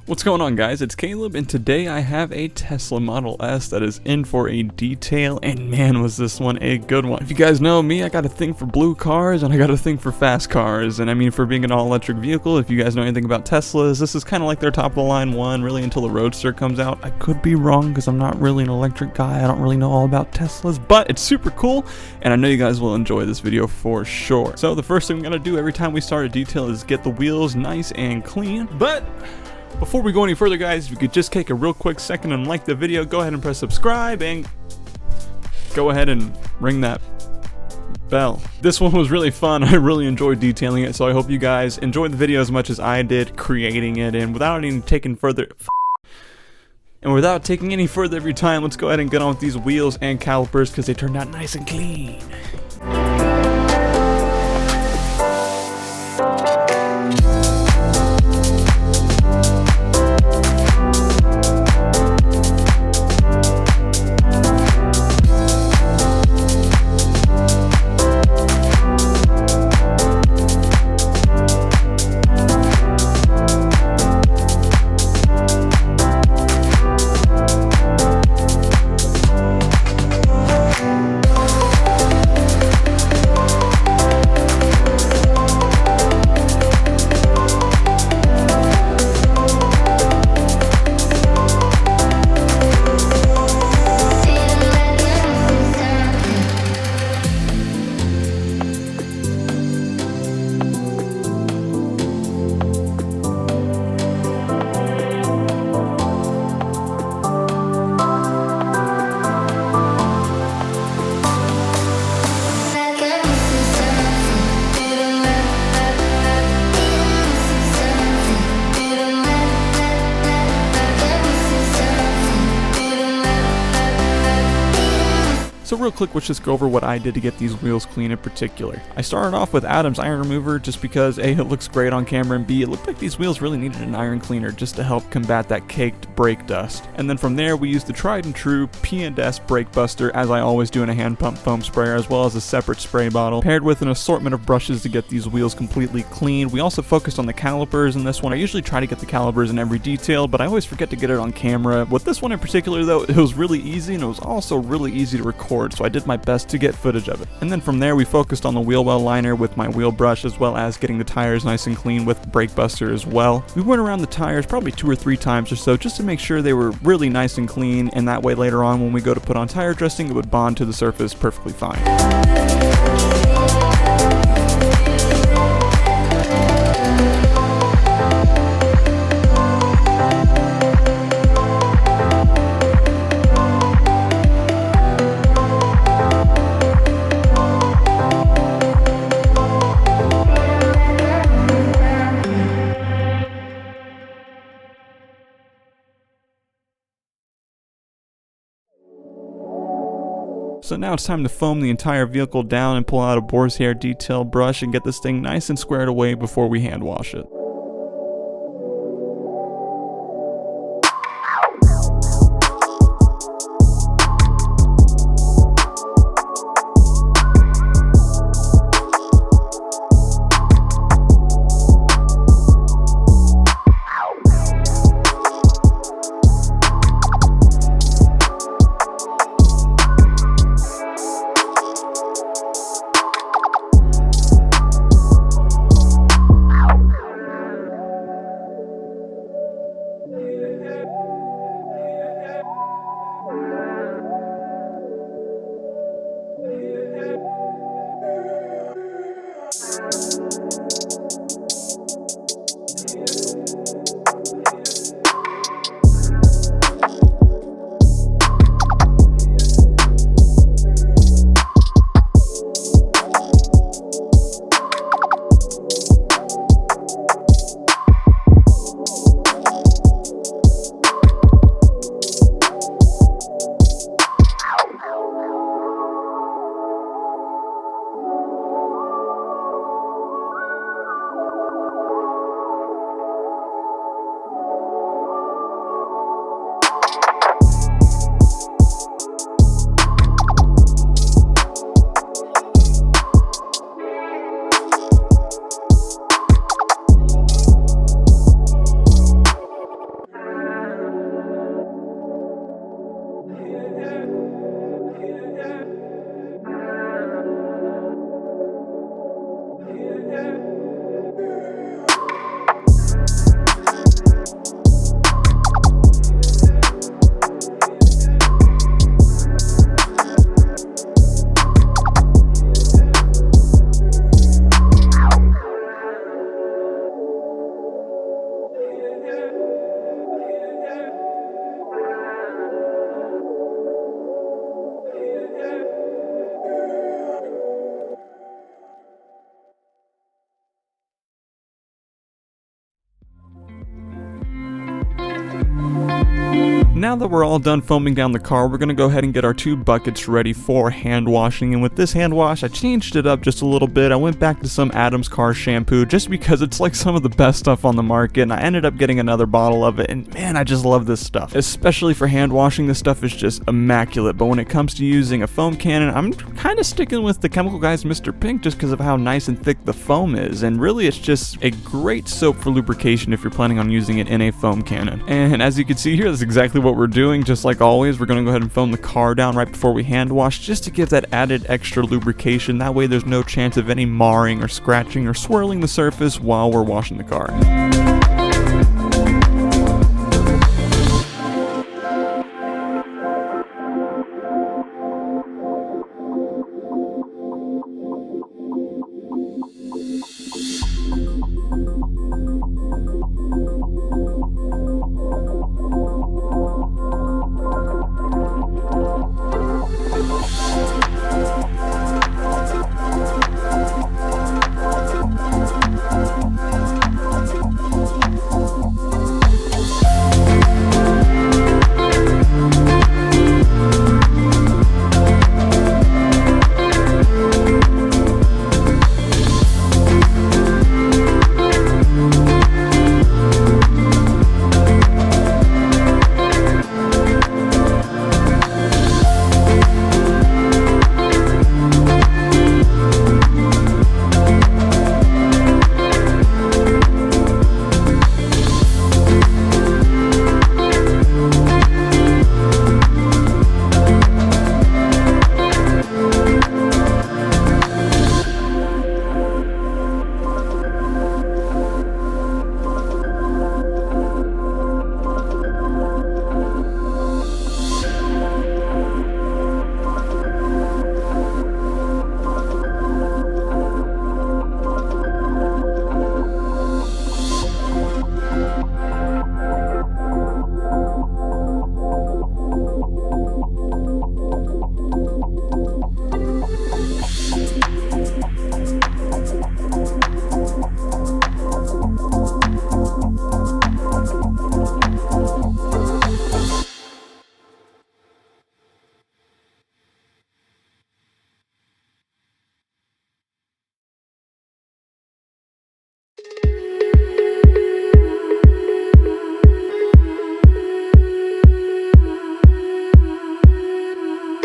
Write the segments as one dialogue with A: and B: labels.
A: What's going on, guys? It's Caleb, and today I have a Tesla Model S that is in for a detail, and man, was this one a good one. If you guys know me, I got a thing for blue cars, and I got a thing for fast cars, and I mean, for being an all-electric vehicle, if you guys know anything about Teslas, this is kind of like their top-of-the-line one, really, until the Roadster comes out. I could be wrong, because I'm not really an electric guy. I don't really know all about Teslas, but it's super cool, and I know you guys will enjoy this video for sure. So the first thing I'm going to do every time we start a detail is get the wheels nice and clean, but before we go any further, guys, if you could just take a real quick second and like the video, go ahead and press subscribe and go ahead and ring that bell. This one was really fun. I really enjoyed detailing it, so I hope you guys enjoyed the video as much as I did creating it. And without taking any further of your time, let's go ahead and get on with these wheels and calipers because they turned out nice and clean. So real quick, let's just go over what I did to get these wheels clean in particular. I started off with Adam's iron remover just because A, it looks great on camera, and B, it looked like these wheels really needed an iron cleaner just to help combat that caked brake dust. And then from there, we used the tried and true P&S Brake Buster, as I always do in a hand pump foam sprayer, as well as a separate spray bottle, paired with an assortment of brushes to get these wheels completely clean. We also focused on the calipers in this one. I usually try to get the calipers in every detail, but I always forget to get it on camera. With this one in particular, though, it was really easy, and it was also really easy to record, so I did my best to get footage of it. And then from there, we focused on the wheel well liner with my wheel brush, as well as getting the tires nice and clean with Brake Buster as well. We went around the tires probably 2 or 3 times or so just to make sure they were really nice and clean, and that way later on when we go to put on tire dressing, it would bond to the surface perfectly fine. So now it's time to foam the entire vehicle down and pull out a boar's hair detail brush and get this thing nice and squared away before we hand wash it. now that we're all done foaming down the car, we're going to go ahead and get our 2 buckets ready for hand washing. And with this hand wash, I changed it up just a little bit. I went back to some Adams Car shampoo just because it's like some of the best stuff on the market, and I ended up getting another bottle of it, and man, I just love this stuff. Especially for hand washing, this stuff is just immaculate. But when it comes to using a foam cannon, I'm kind of sticking with the Chemical Guy's Mr. Pink just because of how nice and thick the foam is, and really it's just a great soap for lubrication if you're planning on using it in a foam cannon. And as you can see here, that's exactly what we're doing. Just like always, we're going to go ahead and foam the car down right before we hand wash just to give that added extra lubrication. That way there's no chance of any marring or scratching or swirling the surface while we're washing the car.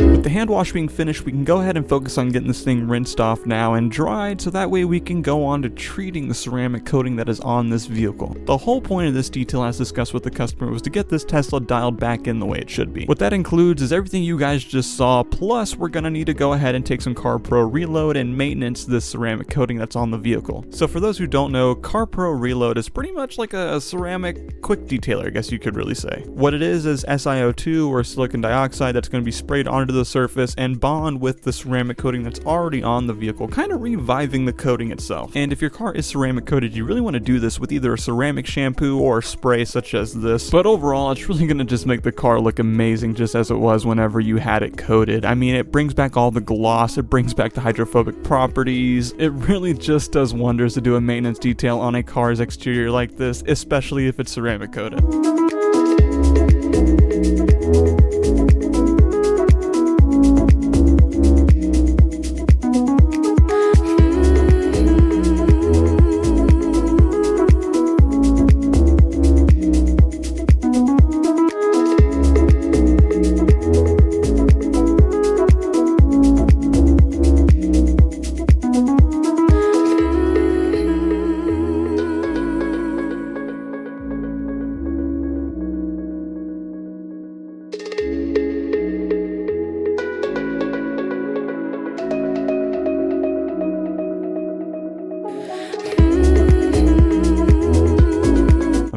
A: With the hand wash being finished, we can go ahead and focus on getting this thing rinsed off now and dried, so that way we can go on to treating the ceramic coating that is on this vehicle. The whole point of this detail, as discussed with the customer, was to get this Tesla dialed back in the way it should be. What that includes is everything you guys just saw, plus we're gonna need to go ahead and take some CarPro reload and maintenance this ceramic coating that's on the vehicle. So for those who don't know, CarPro reload is pretty much like a ceramic quick detailer, I guess you could really say. What it is SiO2 or silicon dioxide that's going to be sprayed onto the surface and bond with the ceramic coating that's already on the vehicle, kind of reviving the coating itself. And if your car is ceramic coated, you really want to do this with either a ceramic shampoo or spray such as this. But overall, it's really going to just make the car look amazing, just as it was whenever you had it coated. I mean, it brings back all the gloss, it brings back the hydrophobic properties. It really just does wonders to do a maintenance detail on a car's exterior like this, especially if it's ceramic coated.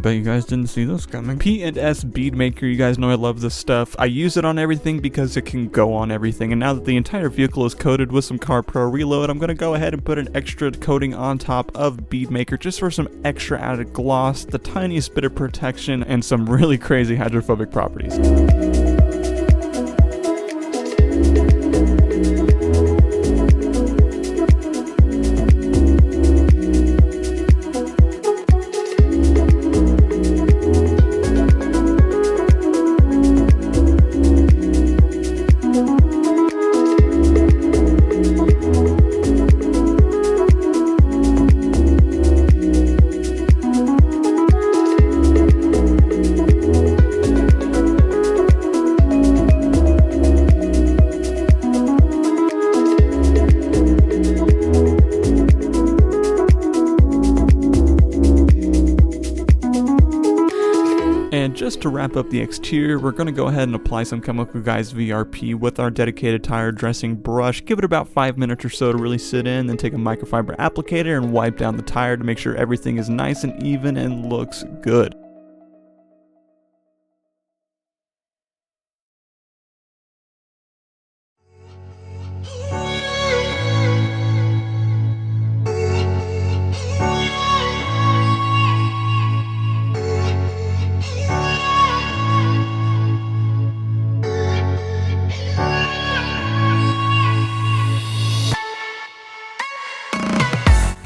A: Bet you guys didn't see this coming. P&S bead maker, you guys know I love this stuff. I use it on everything because it can go on everything, and now that the entire vehicle is coated with some CarPro reload, I'm going to go ahead and put an extra coating on top of bead maker just for some extra added gloss, the tiniest bit of protection, and some really crazy hydrophobic properties. just to wrap up the exterior, we're going to go ahead and apply some Chemical Guys VRP with our dedicated tire dressing brush. Give it about 5 minutes or so to really sit in, then take a microfiber applicator and wipe down the tire to make sure everything is nice and even and looks good.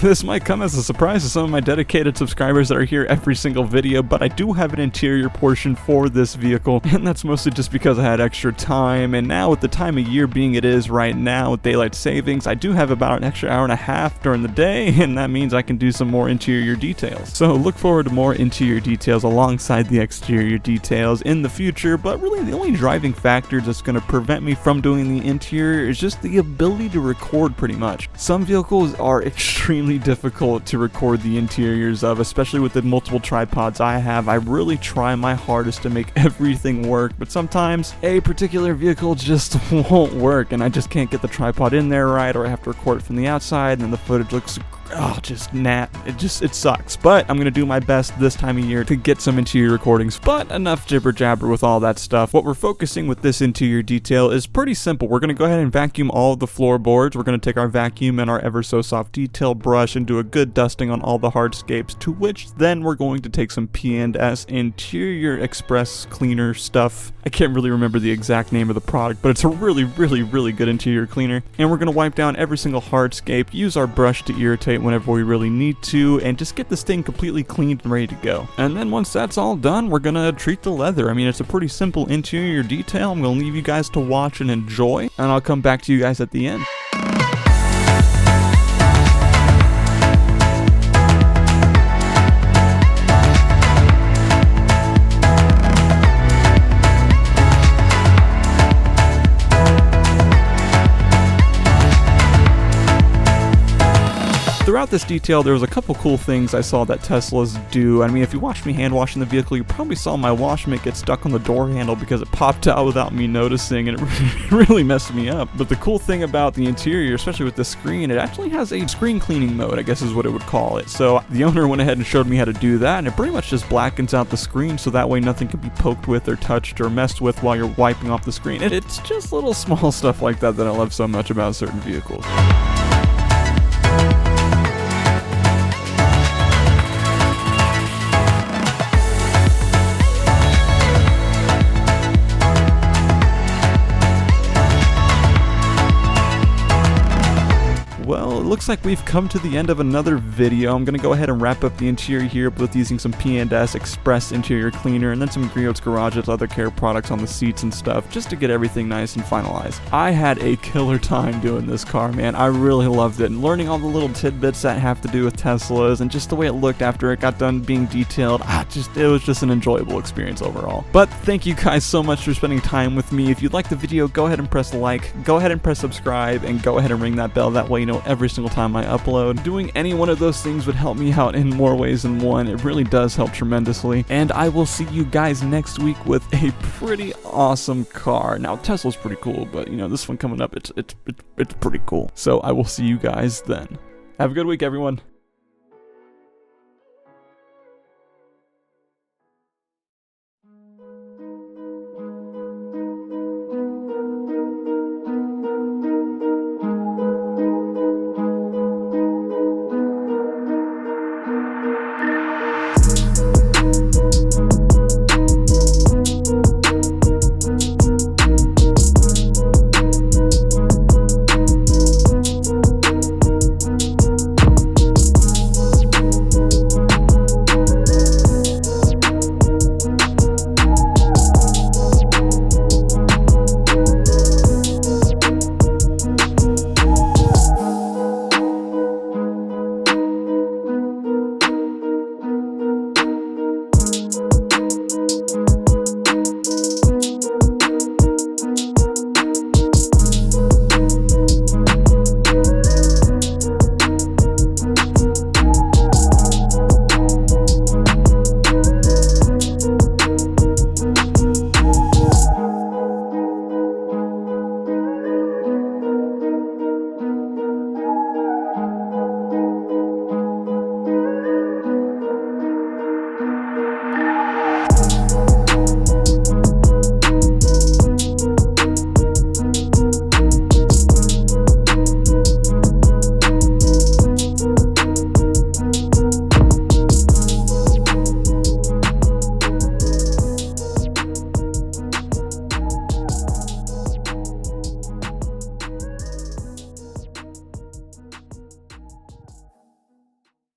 A: This might come as a surprise to some of my dedicated subscribers that are here every single video, but I do have an interior portion for this vehicle, and that's mostly just because I had extra time, and now with the time of year being it is right now with daylight savings, I do have about an extra hour and a half during the day, and that means I can do some more interior details. So look forward to more interior details alongside the exterior details in the future, but really the only driving factor that's going to prevent me from doing the interior is just the ability to record pretty much. Some vehicles are extremely difficult to record the interiors of, especially with the multiple tripods I have. I really try my hardest to make everything work, but sometimes a particular vehicle just won't work and I just can't get the tripod in there right, or I have to record it from the outside and then the footage looks it sucks. But I'm gonna do my best this time of year to get some interior recordings. But enough jibber jabber with all that stuff. What we're focusing with this interior detail is pretty simple. We're gonna go ahead and vacuum all of the floorboards. We're gonna take our vacuum and our ever so soft detail brush and do a good dusting on all the hardscapes, to which then we're going to take some P&S Interior Express cleaner stuff. I can't really remember the exact name of the product, but it's a really good interior cleaner, and we're gonna wipe down every single hardscape, use our brush to irritate whenever we really need to, and just get this thing completely cleaned and ready to go. And then once that's all done, we're gonna treat the leather. I mean, it's a pretty simple interior detail. I'm gonna leave you guys to watch and enjoy, and I'll come back to you guys at the end. Throughout this detail, there was a couple cool things I saw that Teslas do. I mean, if you watched me hand washing the vehicle, you probably saw my wash mitt get stuck on the door handle because it popped out without me noticing, and it really messed me up. But the cool thing about the interior, especially with the screen, it actually has a screen cleaning mode, I guess is what it would call it. So the owner went ahead and showed me how to do that, and it pretty much just blackens out the screen so that way nothing can be poked with or touched or messed with while you're wiping off the screen. And it's just little small stuff like that that I love so much about certain vehicles. Well, it looks like we've come to the end of another video. I'm going to go ahead and wrap up the interior here with using some P&S Express interior cleaner and then some Griot's Garage's other care products on the seats and stuff, just to get everything nice and finalized. I had a killer time doing this car, man. I really loved it, and learning all the little tidbits that have to do with Teslas and just the way it looked after it got done being detailed. It was just an enjoyable experience overall. But thank you guys so much for spending time with me. If you liked the video, go ahead and press like, go ahead and press subscribe, and go ahead and ring that bell. That way you know every single time I upload. Doing any one of those things would help me out in more ways than one. It really does help tremendously. And I will see you guys next week with a pretty awesome car. Now, Tesla's pretty cool, but you know, this one coming up, it's pretty cool. So I will see you guys then. Have a good week, everyone.